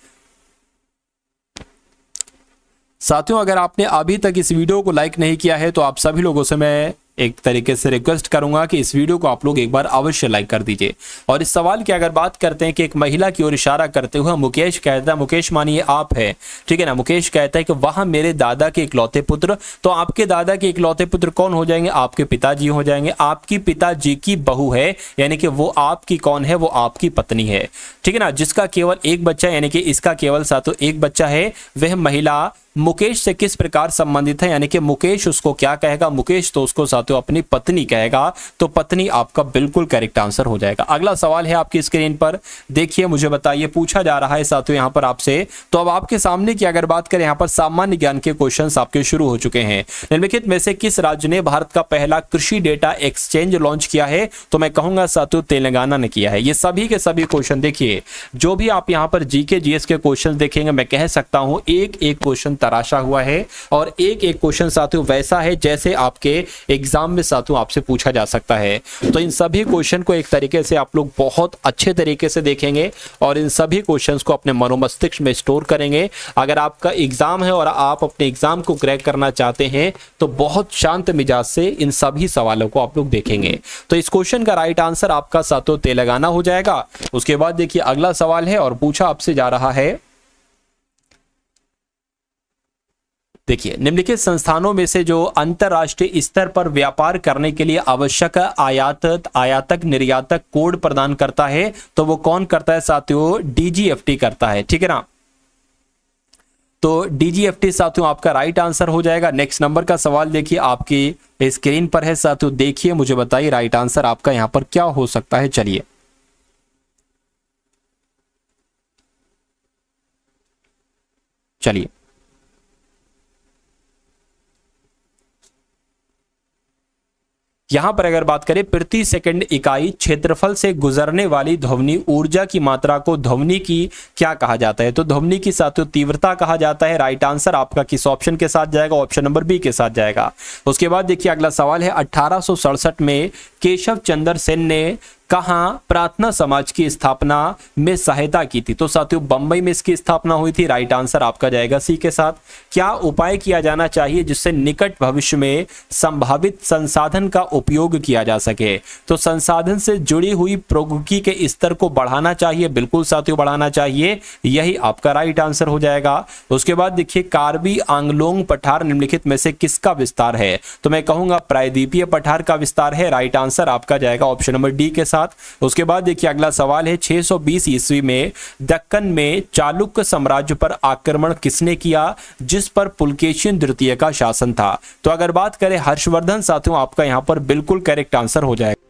साथियों अगर आपने अभी तक इस वीडियो को लाइक नहीं किया है तो आप सभी लोगों से मैं एक तरीके से रिक्वेस्ट करूंगा कि इस वीडियो को आप लोग एक बार अवश्य लाइक कर दीजिए। और इस सवाल की अगर बात करते हैं कि एक महिला की ओर इशारा करते हुए मुकेश कहता है, मुकेश मानिए आप है, ठीक है ना, मुकेश कहता है कि वह मेरे दादा के इकलौते पुत्र, तो आपके दादा के इकलौते पुत्र कौन हो जाएंगे, आपके पिताजी हो जाएंगे। आपकी पिताजी की बहू है यानी कि वो आपकी कौन है, वो आपकी पत्नी है, ठीक है ना, जिसका केवल एक बच्चा यानी कि इसका केवल साथियों एक बच्चा है। वह महिला मुकेश से किस प्रकार संबंधित है, यानी कि मुकेश उसको क्या कहेगा, मुकेश तो उसको साथियों अपनी पत्नी कहेगा, तो पत्नी आपका बिल्कुल करेक्ट आंसर हो जाएगा। अगला सवाल है आपकी स्क्रीन पर, देखिए मुझे बताइए, पूछा जा रहा है साथियों यहां पर आपसे, तो अब आपके सामने की अगर बात करें यहां पर सामान्य ज्ञान के क्वेश्चंस आपके शुरू हो चुके हैं। निम्नलिखित में से किस राज्य ने भारत का पहला कृषि डेटा एक्सचेंज लॉन्च किया है, तो मैं कहूंगा साथियों तेलंगाना ने किया है। ये सभी के सभी क्वेश्चन देखिए, जो भी आप यहां पर जीके जीएस के क्वेश्चन देखेंगे, मैं कह सकता हूं एक एक क्वेश्चन तराशा हुआ है और एक एक क्वेश्चन साथियों वैसा है जैसे आपके एग्जाम में साथियों आपसे पूछा जा सकता है। तो इन सभी क्वेश्चन को एक तरीके से आप लोग बहुत अच्छे तरीके से देखेंगे और इन सभी क्वेश्चंस को अपने मनोमस्तिष्क में स्टोर करेंगे। अगर आपका एग्जाम है और आप अपने एग्जाम को क्रैक करना चाहते हैं तो बहुत शांत मिजाज से इन सभी सवालों को आप लोग देखेंगे। तो इस क्वेश्चन का राइट आंसर आपका साथियों तेलंगाना हो जाएगा। उसके बाद देखिए अगला सवाल है और पूछा आपसे जा रहा है, देखिए निम्नलिखित संस्थानों में से जो अंतरराष्ट्रीय स्तर पर व्यापार करने के लिए आवश्यक आयातक निर्यातक कोड प्रदान करता है, तो वो कौन करता है साथियों, डीजीएफटी करता है, ठीक है ना। तो डीजीएफटी साथियों आपका राइट आंसर हो जाएगा। नेक्स्ट नंबर का सवाल देखिए आपकी स्क्रीन पर है साथियों, देखिए मुझे बताइए राइट आंसर आपका यहां पर क्या हो सकता है। चलिए यहां पर अगर बात करें प्रति सेकंड इकाई क्षेत्रफल से गुजरने वाली ध्वनि ऊर्जा की मात्रा को ध्वनि की क्या कहा जाता है, तो ध्वनि की साथियों तीव्रता कहा जाता है। राइट आंसर आपका किस ऑप्शन के साथ जाएगा, ऑप्शन नंबर बी के साथ जाएगा। उसके बाद देखिए अगला सवाल है 1867 में केशव चंद्र सेन ने कहां प्रार्थना समाज की स्थापना में सहायता की थी, तो साथियों बंबई में इसकी स्थापना हुई थी। राइट आंसर आपका जाएगा सी के साथ। क्या उपाय किया जाना चाहिए जिससे निकट भविष्य में संभावित संसाधन का उपयोग किया जा सके, तो संसाधन से जुड़ी हुई प्रौद्योगिकी के स्तर को बढ़ाना चाहिए, बिल्कुल साथियों बढ़ाना चाहिए, यही आपका राइट आंसर हो जाएगा। उसके बाद देखिए कार्बी आंगलोंग पठार निम्नलिखित में से किसका विस्तार है, तो मैं कहूंगा प्रायद्वीपीय पठार का विस्तार है। राइट आंसर आपका जाएगा ऑप्शन नंबर डी के साथ। साथ। उसके बाद देखिए अगला सवाल है 620 ईस्वी में दक्कन में चालुक्य साम्राज्य पर आक्रमण किसने किया, जिस पर पुलकेशिन द्वितीय का शासन था। तो अगर बात करें हर्षवर्धन साथियों, आपका यहां पर बिल्कुल करेक्ट आंसर हो जाएगा।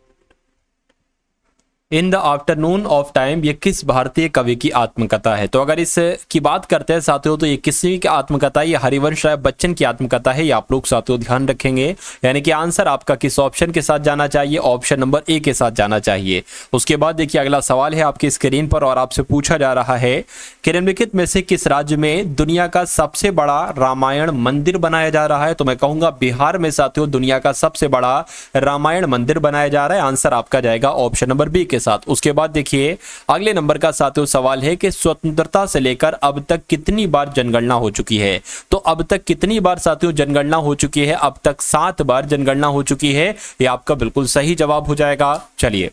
In the afternoon of time ये किस भारतीय कवि की आत्मकथा है। तो अगर इस की बात करते हैं साथियों तो ये किसी की आत्मकथा, ये हरिवंश राय बच्चन की आत्मकथा है। ये आप लोग साथियों ध्यान रखेंगे, यानी कि आंसर आपका किस ऑप्शन के साथ जाना चाहिए, ऑप्शन नंबर ए के साथ जाना चाहिए। उसके बाद देखिए अगला सवाल है आपकी स्क्रीन पर और आपसे पूछा जा रहा है कि निम्नलिखित में से किस राज्य में दुनिया का सबसे बड़ा रामायण मंदिर बनाया जा रहा है। तो मैं कहूंगा बिहार में साथियों दुनिया का सबसे बड़ा रामायण मंदिर बनाया जा रहा है। आंसर आपका जाएगा ऑप्शन नंबर बी के साथ। उसके बाद देखिए अगले नंबर का साथियों सवाल है कि स्वतंत्रता से लेकर अब तक कितनी बार जनगणना हो चुकी है। तो अब तक कितनी बार साथियों जनगणना हो चुकी है, अब तक 7 बार जनगणना हो चुकी है। ये आपका बिल्कुल सही जवाब हो जाएगा। चलिए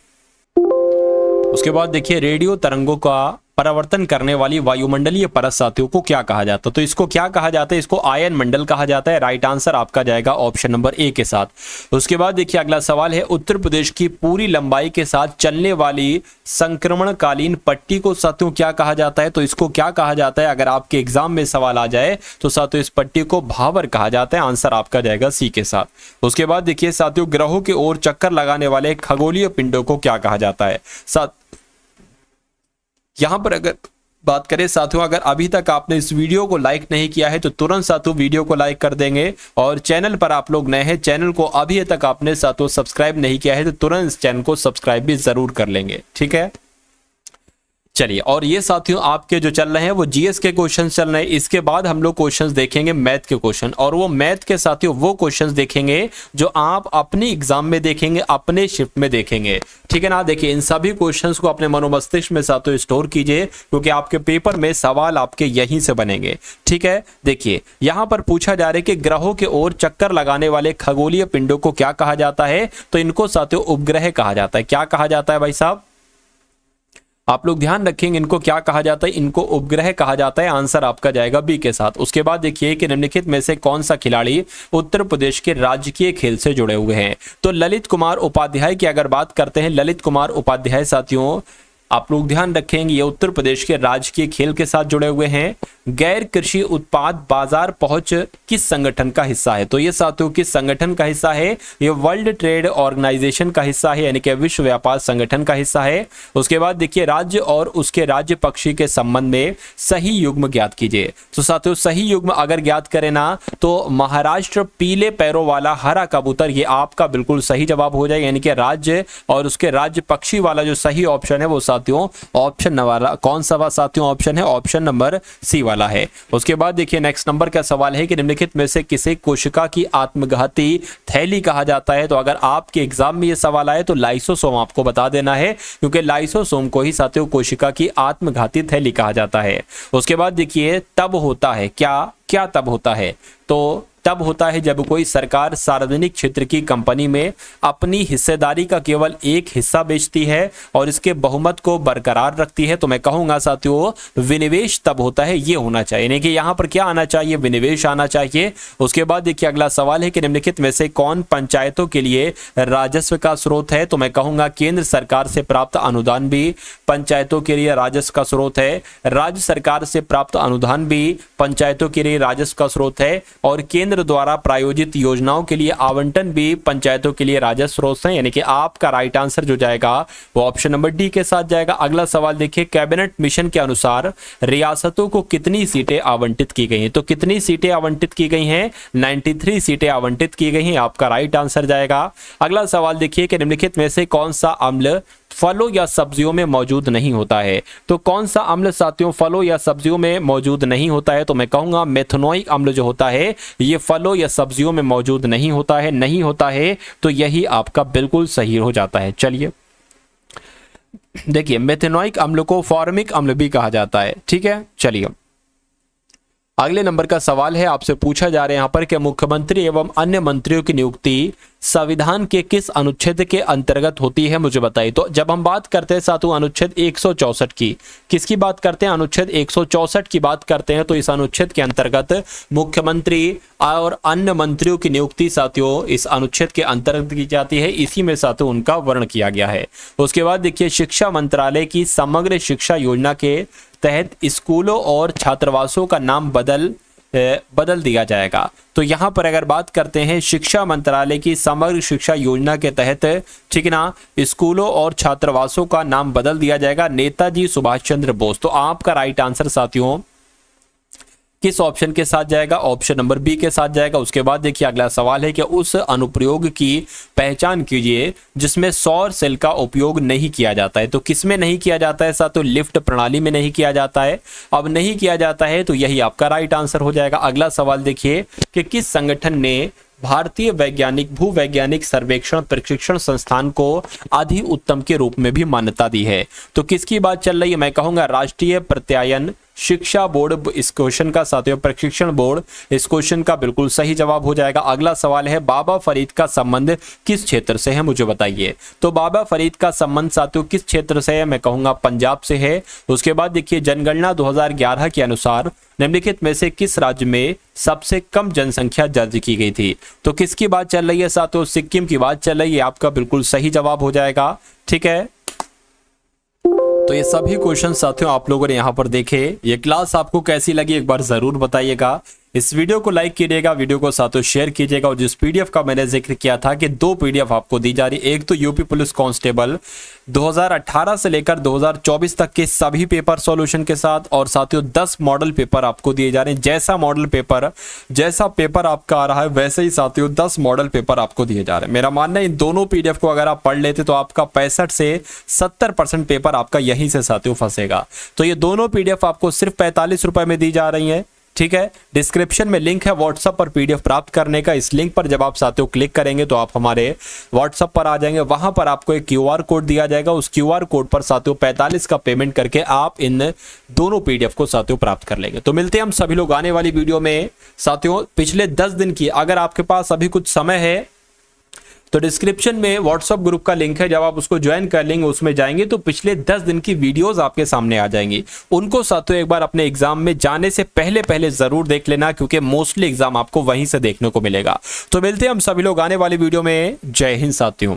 उसके बाद देखिए रेडियो तरंगों का परावर्तन करने वाली वायुमंडलीय परत साथियों को क्या कहा जाता है। तो इसको क्या कहा जाता है, इसको आयन मंडल कहा जाता है। राइट आंसर आपका जाएगा ऑप्शन नंबर ए के साथ। उसके बाद देखिए अगला सवाल है उत्तर प्रदेश की पूरी लंबाई के साथ चलने वाली संक्रमणकालीन पट्टी को साथियों क्या कहा जाता है। तो इसको क्या कहा जाता है, अगर आपके एग्जाम में सवाल आ जाए तो साथियों इस पट्टी को भावर कहा जाता है। आंसर आपका जाएगा सी के साथ। उसके बाद देखिए साथियों ग्रहों के ओर चक्कर लगाने वाले खगोलीय पिंडों को क्या कहा जाता है। यहां पर अगर बात करें साथियों, अगर अभी तक आपने इस वीडियो को लाइक नहीं किया है तो तुरंत साथियों वीडियो को लाइक कर देंगे, और चैनल पर आप लोग नए हैं, चैनल को अभी तक आपने साथियों सब्सक्राइब नहीं किया है तो तुरंत इस चैनल को सब्सक्राइब भी जरूर कर लेंगे, ठीक है। चलिए, और ये साथियों आपके जो चल रहे हैं वो जीएस के क्वेश्चंस चल रहे हैं। इसके बाद हम लोग क्वेश्चंस देखेंगे मैथ के क्वेश्चन, और वो मैथ के साथियों वो क्वेश्चंस देखेंगे जो आप अपने एग्जाम में देखेंगे, अपने शिफ्ट में देखेंगे, ठीक है ना। देखिए इन सभी क्वेश्चंस को अपने मनोमस्तिष्क में साथियों स्टोर कीजिए, क्योंकि आपके पेपर में सवाल आपके यहीं से बनेंगे, ठीक है। देखिए यहां पर पूछा जा रहा है कि ग्रहों के ओर चक्कर लगाने वाले खगोलीय पिंडों को क्या कहा जाता है। तो इनको साथियों उपग्रह कहा जाता है। क्या कहा जाता है भाई साहब, आप लोग ध्यान रखेंगे, इनको क्या कहा जाता है, इनको उपग्रह कहा जाता है। आंसर आपका जाएगा बी के साथ। उसके बाद देखिए कि निम्नलिखित में से कौन सा खिलाड़ी उत्तर प्रदेश के राजकीय खेल से जुड़े हुए हैं। तो ललित कुमार उपाध्याय की अगर बात करते हैं, ललित कुमार उपाध्याय साथियों आप लोग ध्यान रखेंगे ये उत्तर प्रदेश के राजकीय खेल के साथ जुड़े हुए हैं। गैर कृषि उत्पाद बाजार पहुंच किस संगठन का हिस्सा है। तो ये साथियों किस संगठन का हिस्सा है, ये वर्ल्ड ट्रेड ऑर्गेनाइजेशन का हिस्सा है, यानी कि विश्व व्यापार संगठन का हिस्सा है। उसके बाद देखिए राज्य और उसके राज्य पक्षी के संबंध में सही युग्म ज्ञात कीजिए। तो साथियों सही युग्म अगर ज्ञात करें ना तो महाराष्ट्र पीले पैरों वाला हरा कबूतर, ये आपका बिल्कुल सही जवाब हो जाए, यानी कि राज्य और उसके राज्य पक्षी वाला जो सही ऑप्शन है वो साथियों ऑप्शन वाला कौन सा साथियों ऑप्शन है, ऑप्शन नंबर सी वाला है। उसके बाद देखिए नेक्स्ट नंबर का सवाल है कि निम्नलिखित में से किसे कोशिका की आत्मघाती थैली कहा जाता है। तो अगर आपके एग्जाम में ये सवाल आए तो लाइसोसोम आपको बता देना है, क्योंकि लाइसोसोम को ही साथियों कोशिका की आत्मघाती थैली कहा जाता है। उसके बाद देखिए तब होता है क्या तब होता है। तो तब होता है जब कोई सरकार सार्वजनिक क्षेत्र की कंपनी में अपनी हिस्सेदारी का केवल एक हिस्सा बेचती है और इसके बहुमत को बरकरार रखती है। तो मैं कहूंगा साथियों विनिवेश तब होता है, ये होना चाहिए, यानी कि यहां पर क्या आना चाहिए, विनिवेश आना चाहिए। उसके बाद देखिए अगला सवाल है कि निम्नलिखित में से कौन पंचायतों के लिए राजस्व का स्रोत है। तो मैं कहूंगा केंद्र सरकार से प्राप्त अनुदान भी पंचायतों के लिए राजस्व का स्रोत है, राज्य सरकार से प्राप्त अनुदान भी पंचायतों के लिए राजस्व का स्रोत है, और केंद्र द्वारा प्रायोजित योजनाओं के लिए आवंटन भी पंचायतों के लिए राजस्व स्रोत है। यानी कि आपका राइट आंसर जो जाएगा वो ऑप्शन नंबर डी के साथ जाएगा। अगला सवाल देखिए कैबिनेट मिशन के अनुसार रियासतों को कितनी सीटें आवंटित की गई हैं। तो कितनी सीटें आवंटित की गई हैं, 93 सीटें आवंटित की गई हैं, आपका राइट आंसर जाएगा। अगला सवाल देखिए कि निम्नलिखित में से कौन सा अम्ल फलों या सब्जियों में मौजूद नहीं होता है। तो कौन सा अम्ल साथियों फलों या सब्जियों में मौजूद नहीं होता है। तो मैं कहूंगा मेथनोइक अम्ल जो होता है ये फलों या सब्जियों में मौजूद नहीं होता है, तो यही आपका बिल्कुल सही हो जाता है। चलिए देखिए मेथनोइक अम्ल को फॉर्मिक अम्ल भी कहा जाता है, ठीक है। चलिए अगले नंबर का सवाल है, आपसे पूछा जा रहा है यहाँ पर कि मुख्यमंत्री एवं अन्य मंत्रियों की नियुक्ति संविधान के किस अनुच्छेद के अंतर्गत होती है, मुझे बताइए। तो जब हम बात करते हैं साथियों अनुच्छेद 164 की, किसकी बात करते हैं, अनुच्छेद 164 की बात करते हैं, तो इस अनुच्छेद के अंतर्गत मुख्यमंत्री और अन्य मंत्रियों की नियुक्ति साथियों इस अनुच्छेद के अंतर्गत की जाती है। इसी में साथियों उनका वर्ण किया गया है। उसके बाद देखिए, शिक्षा मंत्रालय की समग्र शिक्षा योजना के तहत स्कूलों और छात्रावासों का नाम बदल दिया जाएगा। तो यहां पर अगर बात करते हैं शिक्षा मंत्रालय की समग्र शिक्षा योजना के तहत, ठीक है ना, स्कूलों और छात्रावासों का नाम बदल दिया जाएगा नेताजी सुभाष चंद्र बोस। तो आपका राइट आंसर साथियों किस ऑप्शन के साथ जाएगा, ऑप्शन नंबर बी के साथ जाएगा। उसके बाद देखिए अगला सवाल है कि उस अनुप्रयोग की पहचान कीजिए जिसमें सौर सेल का उपयोग नहीं किया जाता है। तो किसमें नहीं किया जाता है साथियों, लिफ्ट प्रणाली में नहीं किया जाता है। अब नहीं किया जाता है तो यही आपका राइट आंसर हो जाएगा। अगला सवाल देखिए कि किस संगठन ने भारतीय वैज्ञानिक भूवैज्ञानिक सर्वेक्षण प्रशिक्षण संस्थान को आधि उत्तम के रूप में भी मान्यता दी है। तो किसकी बात चल रही है, मैं कहूंगा राष्ट्रीय प्रत्यायन शिक्षा बोर्ड इस क्वेश्चन का साथियों, प्रशिक्षण बोर्ड इस क्वेश्चन का बिल्कुल सही जवाब हो जाएगा। अगला सवाल है बाबा फरीद का संबंध किस क्षेत्र से है, मुझे बताइए। तो बाबा फरीद का संबंध साथियों किस क्षेत्र से है, मैं कहूंगा पंजाब से है। उसके बाद देखिए जनगणना 2011 के अनुसार निम्नलिखित में से किस राज्य में सबसे कम जनसंख्या दर्ज की गई थी। तो किसकी बात चल रही है साथियों, सिक्किम की बात चल रही है। आपका बिल्कुल सही जवाब हो जाएगा, ठीक है। तो ये सभी क्वेश्चन साथियों आप लोगों ने यहाँ पर देखे। ये क्लास आपको कैसी लगी एक बार जरूर बताइएगा। इस वीडियो को लाइक कीजिएगा, वीडियो को साथियों शेयर कीजिएगा। और जिस पीडीएफ का मैंने जिक्र किया था कि 2 पीडीएफ आपको दी जा रही, एक तो यूपी पुलिस कांस्टेबल 2018 से लेकर 2024 तक के सभी पेपर सॉल्यूशन के साथ, और साथियों 10 मॉडल पेपर आपको दिए जा रहे हैं। जैसा पेपर आपका आ रहा है वैसे ही साथियों 10 मॉडल पेपर आपको दिए जा रहे हैं। मेरा मानना है इन दोनों पीडीएफ को अगर आप पढ़ लेते तो आपका 65 से 70% पेपर आपका यहीं से साथियों फंसेगा। तो ये दोनों पीडीएफ आपको सिर्फ 45 रुपए में दी जा रही है, ठीक है। डिस्क्रिप्शन में लिंक है व्हाट्सएप पर पीडीएफ प्राप्त करने का। इस लिंक पर जब आप साथियों क्लिक करेंगे तो आप हमारे व्हाट्सएप पर आ जाएंगे। वहां पर आपको एक क्यूआर कोड दिया जाएगा। उस क्यूआर कोड पर साथियों 45 का पेमेंट करके आप इन दोनों पीडीएफ को साथियों प्राप्त कर लेंगे। तो मिलते हैं हम सभी लोग आने वाली वीडियो में साथियों। पिछले 10 दिन की अगर आपके पास अभी कुछ समय है तो डिस्क्रिप्शन में व्हाट्सएप ग्रुप का लिंक है, जब आप उसको ज्वाइन कर लेंगे उसमें जाएंगे तो पिछले 10 दिन की वीडियोस आपके सामने आ जाएंगी। उनको साथियों एक बार अपने एग्जाम में जाने से पहले जरूर देख लेना, क्योंकि मोस्टली एग्जाम आपको वहीं से देखने को मिलेगा। तो मिलते हैं हम सभी लोग आने वाली वीडियो में। जय हिंद साथियों।